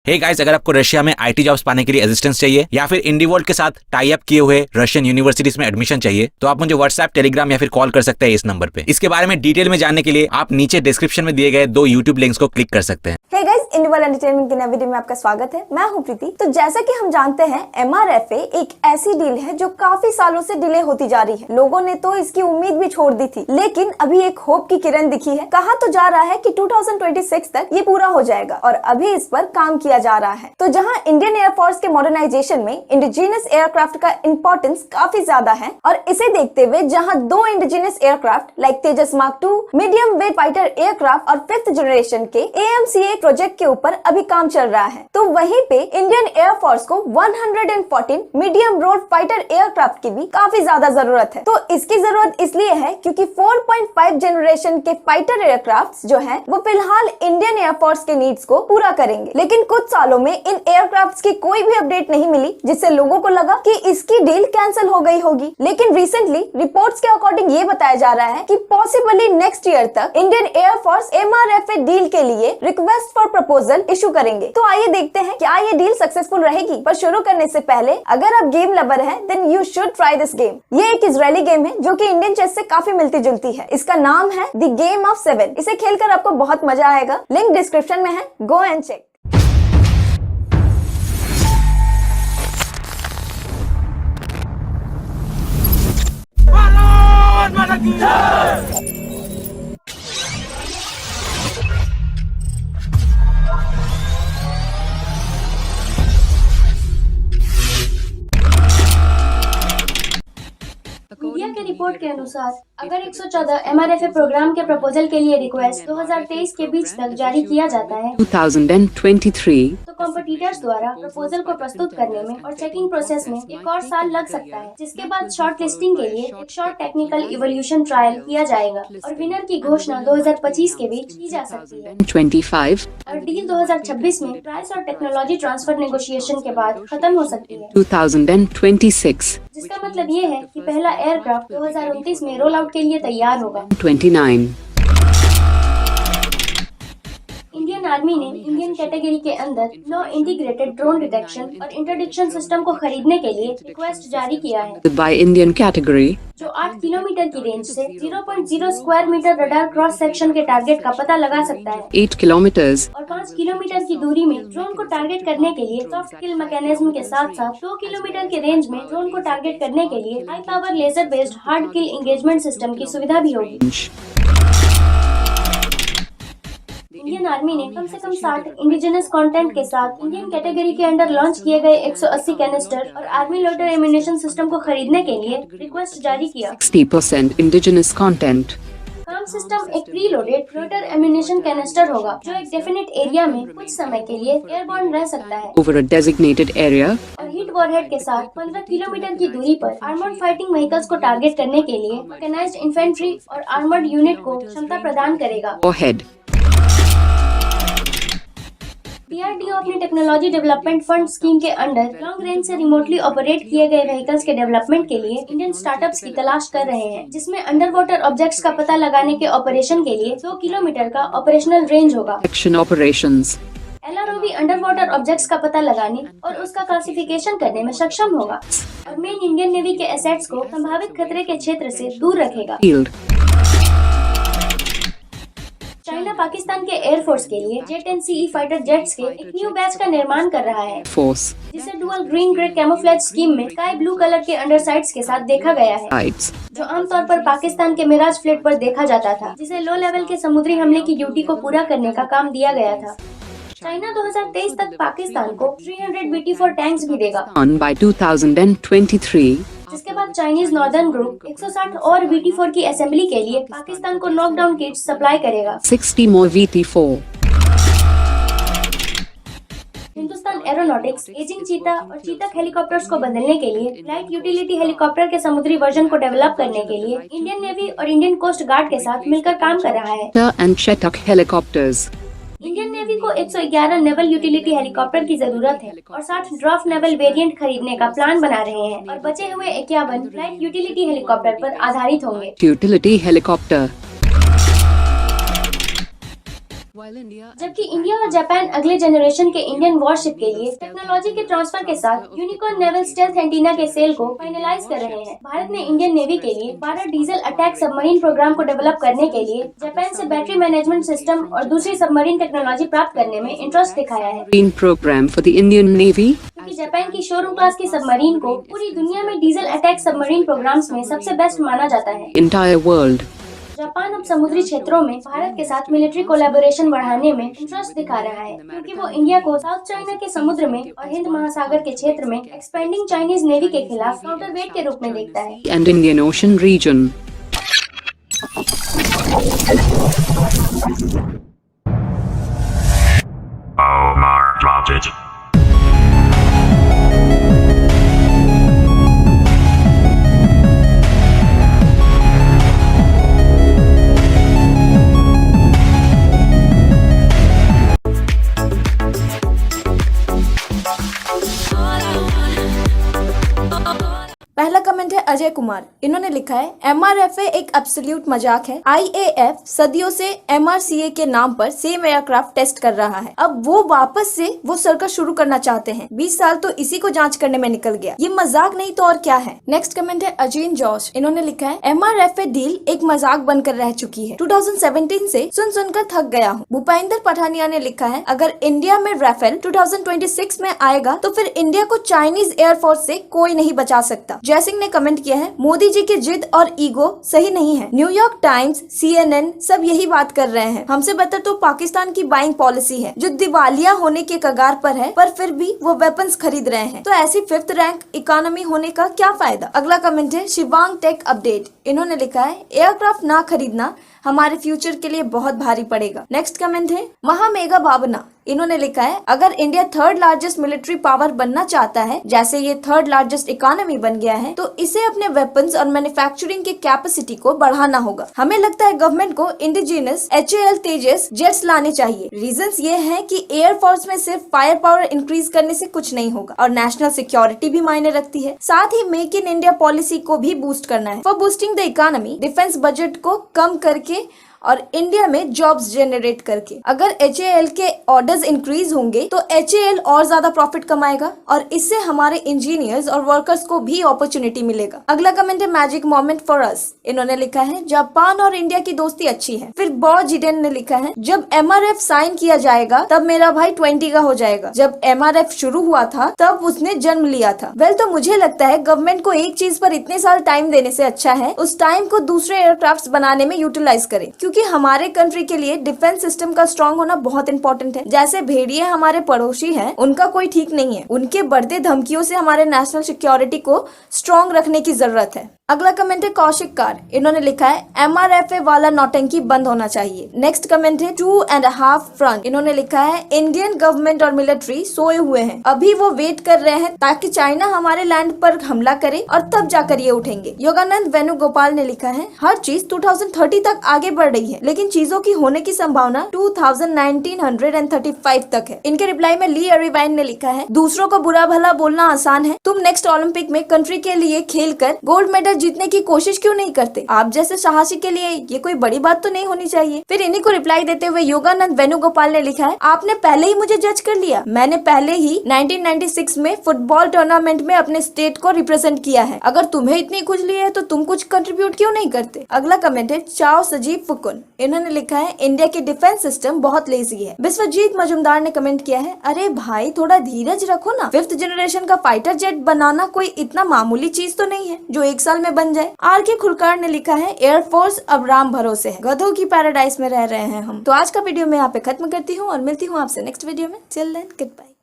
Hey guys, अगर आपको Russia में आईटी जॉब्स पाने के लिए असिस्टेंस चाहिए या फिर इंडीवर्ल्ड के साथ टाई अप किए हुए रशियन यूनिवर्सिटीज में एडमिशन चाहिए तो आप मुझे व्हाट्सएप, टेलीग्राम या फिर कॉल कर सकते हैं इस नंबर पे। इसके बारे में डिटेल में जानने के लिए आप नीचे डिस्क्रिप्शन में दिए गए 2 यूट्यूब लिंक्स को क्लिक कर सकते हैं। हे गाइस, इंडीवर्ल्ड एंटरटेनमेंट के नए वीडियो में आपका स्वागत है। मैं हूं प्रीति। तो जैसा कि हम जानते हैं, MRFA एक ऐसी डील है जो काफी सालों से डिले होती जा रही है। लोगों ने तो इसकी उम्मीद भी छोड़ दी थी, लेकिन अभी एक होप की किरण दिखी है। कहा तो जा रहा है कि 2026 तक ये पूरा हो जाएगा और अभी इस पर काम किया जा रहा है। तो जहां इंडियन एयरफोर्स के मॉडर्नाइजेशन में इंडिजिनस एयरक्राफ्ट का इंपॉर्टेंस काफी ज्यादा है और इसे देखते हुए जहां 2 indigenous aircraft like Tejas mark 2, medium weight fighter aircraft और 5th जनरेशन के AMCA प्रोजेक्ट के ऊपर अभी काम चल रहा है, तो वहीं पे इंडियन एयरफोर्स को 114 मीडियम रोड फाइटर एयरक्राफ्ट की भी काफी ज्यादा जरूरत है। तो इसकी जरूरत इसलिए है क्योंकि 4.5 जनरेशन के फाइटर एयरक्राफ्ट जो है वो फिलहाल इंडियन एयरफोर्स के नीड्स को पूरा करेंगे। लेकिन कुछ सालों में इन एयरक्राफ्ट की कोई भी अपडेट नहीं मिली, जिससे लोगों को लगा कि इसकी डील कैंसिल हो गई होगी। लेकिन रिसेंटली रिपोर्ट्स के अकॉर्डिंग ये बताया जा रहा है कि पॉसिबली नेक्स्ट ईयर तक इंडियन एयरफोर्स MRFA डील के लिए रिक्वेस्ट फॉर प्रपोजल इशू करेंगे। तो आइए देखते हैं क्या ये डील सक्सेसफुल रहेगी। पर शुरू करने से पहले अगर आप गेम लवर हैं, then you should try this game. ये एक इजरायली गेम है जो कि इंडियन चेस से काफी मिलती जुलती है। इसका नाम है द गेम ऑफ 7। इसे खेलकर आपको बहुत मजा आएगा। लिंक डिस्क्रिप्शन में है, गो एंड चेक। मीडिया के रिपोर्ट के अनुसार अगर 114 MRFA प्रोग्राम के प्रपोजल के लिए रिक्वेस्ट 2023 के बीच तक जारी किया जाता है 2023 तो कॉम्पिटिटर्स द्वारा प्रपोजल को प्रस्तुत करने में और चेकिंग प्रोसेस में एक और साल लग सकता है, जिसके बाद शॉर्ट लिस्टिंग के लिए एक शॉर्ट टेक्निकल इवोल्यूशन ट्रायल किया जाएगा और विनर की घोषणा 2025 के बीच की जा सकती है 25 और डील 2026 में प्राइस और टेक्नोलॉजी ट्रांसफर नेगोशिएशन के बाद खत्म हो सकती है, 2026 जिसका मतलब ये है कि पहला एयरक्राफ्ट 2029 में रोल आउट के लिए तैयार होगा। 29 इंडियन आर्मी ने इंडियन कैटेगरी के अंदर 9 इंटीग्रेटेड ड्रोन डिटेक्शन और इंटरडिक्शन सिस्टम को खरीदने के लिए रिक्वेस्ट जारी किया है, by Indian category जो 8 किलोमीटर की रेंज से 0.0 square metre radar cross section के टारगेट का पता लगा सकता है 8 kilometers और 5 किलोमीटर की दूरी में ड्रोन को टारगेट करने के लिए सॉफ्ट किल मैकेनिज्म के साथ साथ 2 किलोमीटर के रेंज में ड्रोन को टारगेट करने के लिए high power laser based hard kill engagement system की सुविधा भी होगी। इंडियन आर्मी ने कम से कम 60 इंडिजिनस कंटेंट के साथ इंडियन कैटेगरी के अंडर लॉन्च किए गए 180 कैनिस्टर और आर्मी लोडर एम्यूनेशन सिस्टम को खरीदने के लिए रिक्वेस्ट जारी किया। 60% indigenous content काम सिस्टम एक pre loaded loader ammunition canister होगा जो एक डेफिनेट एरिया में कुछ समय के लिए एयरबॉर्न रह सकता है over a designated area और हीट वॉरहेड के साथ 15 किलोमीटर की दूरी पर आर्मर्ड फाइटिंग व्हीकल्स को टारगेट करने के लिए मैकेनाइज्ड इन्फेंट्री और आर्मर्ड यूनिट को क्षमता प्रदान करेगा। or head. DRDO अपनी टेक्नोलॉजी डेवलपमेंट फंड स्कीम के अंडर लॉन्ग रेंज से रिमोटली ऑपरेट किए गए व्हीकल्स के डेवलपमेंट के लिए इंडियन स्टार्टअप्स की तलाश कर रहे हैं, जिसमें अंडर वाटर ऑब्जेक्ट्स का पता लगाने के ऑपरेशन के लिए 2 किलोमीटर का ऑपरेशनल रेंज होगा। Action operations LROV under water objects का पता लगाने और उसका क्लासिफिकेशन करने में सक्षम होगा और मेन इंडियन नेवी के एसेट्स को संभावित खतरे के क्षेत्र से दूर रखेगा। field चाइना पाकिस्तान के एयरफोर्स के लिए J-10CE फाइटर जेट्स के एक न्यू बैच का निर्माण कर रहा है, force जिसे dual green grey camouflage scheme में स्काई ब्लू कलर के अंडरसाइड्स के साथ देखा गया है, sights जो आमतौर पर पाकिस्तान के मिराज फ्लीट पर देखा जाता था, जिसे लो लेवल के समुद्री हमले की ड्यूटी को पूरा करने का काम दिया गया था। चाइना 2023 तक पाकिस्तान को 300 BT-4 टैंक्स भी देगा, on by 2023 जिसके बाद चाइनीज नॉर्दर्न ग्रुप 160 और BT-4 की असेंबली के लिए पाकिस्तान को नॉकडाउन किट्स सप्लाई करेगा। 60 more VT4 Hindustan aeronautics ageing चीता और चीतक हेलीकॉप्टर्स को बदलने के लिए लाइट यूटिलिटी हेलीकॉप्टर के समुद्री वर्जन को डेवलप करने के लिए इंडियन नेवी और इंडियन कोस्ट गार्ड के साथ मिलकर काम कर रहा है। and Chetak helicopters Indian navy को 111 नेवल यूटिलिटी हेलीकॉप्टर की जरूरत है और 60 ड्राफ्ट नेवल वेरिएंट खरीदने का प्लान बना रहे हैं और बचे हुए 51 फ्लाइट यूटिलिटी हेलीकॉप्टर पर आधारित होंगे। utility helicopter While India जबकि इंडिया और जापान अगले जनरेशन के इंडियन वॉरशिप के लिए टेक्नोलॉजी के ट्रांसफर के साथ यूनिकॉर्न नेवल स्टेल्थ एंटीना के सेल को फाइनलाइज कर रहे हैं। भारत ने इंडियन नेवी के लिए 12 डीजल अटैक सबमरीन प्रोग्राम को डेवलप करने के लिए जापान से बैटरी मैनेजमेंट सिस्टम और दूसरी सबमरीन टेक्नोलॉजी प्राप्त करने में इंटरेस्ट दिखाया है। program for the Indian Navy. क्योंकि जापान की शोरूम क्लास की सबमरीन को पूरी दुनिया में डीजल अटैक सबमरीन प्रोग्राम्स में सबसे बेस्ट माना जाता है। Entire world. जापान अब समुद्री क्षेत्रों में भारत के साथ मिलिट्री कोलैबोरेशन बढ़ाने में इंटरेस्ट दिखा रहा है, क्योंकि वो इंडिया को साउथ चाइना के समुद्र में और हिंद महासागर के क्षेत्र में एक्सपेंडिंग चाइनीज नेवी के खिलाफ काउंटरवेट के रूप में देखता है। And Indian Ocean region. Omar dropped it. पहला कमेंट है अजय कुमार। इन्होंने लिखा है MRFA एक एब्सोल्यूट मजाक है। IAF सदियों से MRCA के नाम पर सेम एयरक्राफ्ट टेस्ट कर रहा है। अब वो वापस से वो सर्कस शुरू करना चाहते हैं। 20 साल तो इसी को जांच करने में निकल गया। ये मजाक नहीं तो और क्या है। नेक्स्ट कमेंट है अजीन जॉश। इन्होंने लिखा है MRFA डील एक मजाक बनकर रह चुकी है। 2017 से सुन सुनकर थक गया हूँ। भूपेंद्र पठानिया ने लिखा है अगर इंडिया में राफेल 2026 में आएगा तो फिर इंडिया को चाइनीज एयरफोर्स से कोई नहीं बचा सकता। जयसिंह ने कमेंट किया है मोदी जी की जिद और ईगो सही नहीं है। न्यूयॉर्क टाइम्स, CNN सब यही बात कर रहे हैं। हमसे बेहतर तो पाकिस्तान की बाइंग पॉलिसी है जो दिवालिया होने के कगार पर है, पर फिर भी वो वेपन्स खरीद रहे हैं। तो ऐसी 5th रैंक इकोनॉमी होने का क्या फायदा। अगला कमेंट है शिवांग टेक अपडेट। इन्होंने लिखा है एयरक्राफ्ट ना खरीदना हमारे फ्यूचर के लिए बहुत भारी पड़ेगा। नेक्स्ट कमेंट है महामेगा भावना। इन्होंने लिखा है अगर India 3rd largest military power बनना चाहता है, जैसे ये 3rd लार्जेस्ट इकोनॉमी बन गया है, तो इसे अपने वेपन्स और मैन्युफैक्चरिंग की कैपेसिटी को बढ़ाना होगा। हमें लगता है गवर्नमेंट को इंडिजिनस HAL तेजस जेट्स लाने चाहिए। रीजंस ये हैं कि एयरफोर्स में सिर्फ फायर पावर इंक्रीज करने से कुछ नहीं होगा और नेशनल सिक्योरिटी भी मायने रखती है। साथ ही मेक इन इंडिया पॉलिसी को भी बूस्ट करना है। For boosting the economy defence budget को कम करके और इंडिया में जॉब्स जनरेट करके। अगर HAL के ऑर्डर्स इंक्रीज होंगे तो HAL और ज्यादा प्रॉफिट कमाएगा और इससे हमारे इंजीनियर्स और वर्कर्स को भी अपॉर्चुनिटी मिलेगा। अगला कमेंट है मैजिक मोमेंट फॉर अस। इन्होंने लिखा है जापान और इंडिया की दोस्ती अच्छी है। फिर बॉ जिडेन ने लिखा है जब MRF साइन किया जाएगा तब मेरा भाई 20 का हो जाएगा। जब MRF शुरू हुआ था तब उसने जन्म लिया था। वेल तो मुझे लगता है गवर्नमेंट को एक चीज पर इतने साल टाइम देने से अच्छा है उस टाइम को दूसरे एयरक्राफ्ट बनाने में यूटिलाइज करे, क्योंकि हमारे कंट्री के लिए डिफेंस सिस्टम का स्ट्रांग होना बहुत इंपॉर्टेंट है। जैसे भेड़िए हमारे पड़ोसी हैं, उनका कोई ठीक नहीं है। उनके बढ़ते धमकियों से हमारे नेशनल सिक्योरिटी को स्ट्रांग रखने की जरूरत है। अगला कमेंट है कौशिक कार। इन्होंने लिखा है MRFA वाला नौटंकी बंद होना चाहिए। नेक्स्ट कमेंट है 2.5 फ्रंट। इन्होंने लिखा है इंडियन गवर्नमेंट और मिलिट्री सोए हुए हैं, अभी वो वेट कर रहे हैं ताकि चाइना हमारे लैंड पर हमला करे और तब जाकर ये उठेंगे। योगानंद वेणुगोपाल ने लिखा है हर चीज 2030 तक आगे बढ़ रही है, लेकिन चीजों की होने की संभावना 1935 तक है। इनके रिप्लाई में ली अरिवाइन ने लिखा है दूसरों को बुरा भला बोलना आसान है, तुम नेक्स्ट ओलंपिक में कंट्री के लिए खेल कर गोल्ड मेडल जीतने की कोशिश क्यों नहीं करते। आप जैसे साहसी के लिए ये कोई बड़ी बात तो नहीं होनी चाहिए। फिर इन्हीं को रिप्लाई देते हुए योगानंद वेणुगोपाल ने लिखा है आपने पहले ही मुझे जज कर लिया। मैंने पहले ही 1996 में फुटबॉल टूर्नामेंट में अपने स्टेट को रिप्रेजेंट किया है। अगर तुम्हें इतनी खुजली है तो तुम कुछ कंट्रीब्यूट क्यों नहीं करते। अगला कमेंट है चाओ सजीव फुकुन। इन्होंने लिखा है इंडिया की डिफेंस सिस्टम बहुत लेजी है। विश्वजीत मजुमदार ने कमेंट किया है अरे भाई थोड़ा धीरज रखो ना। 5th जनरेशन का फाइटर जेट बनाना कोई इतना मामूली चीज तो नहीं है जो 1 साल में बन जाए। RK खुलकार ने लिखा है एयरफोर्स अब राम भरोसे है, गधों की पैराडाइज में रह रहे हैं हम। तो आज का वीडियो मैं यहाँ पे खत्म करती हूँ और मिलती हूँ आपसे नेक्स्ट वीडियो में। Till then good bye.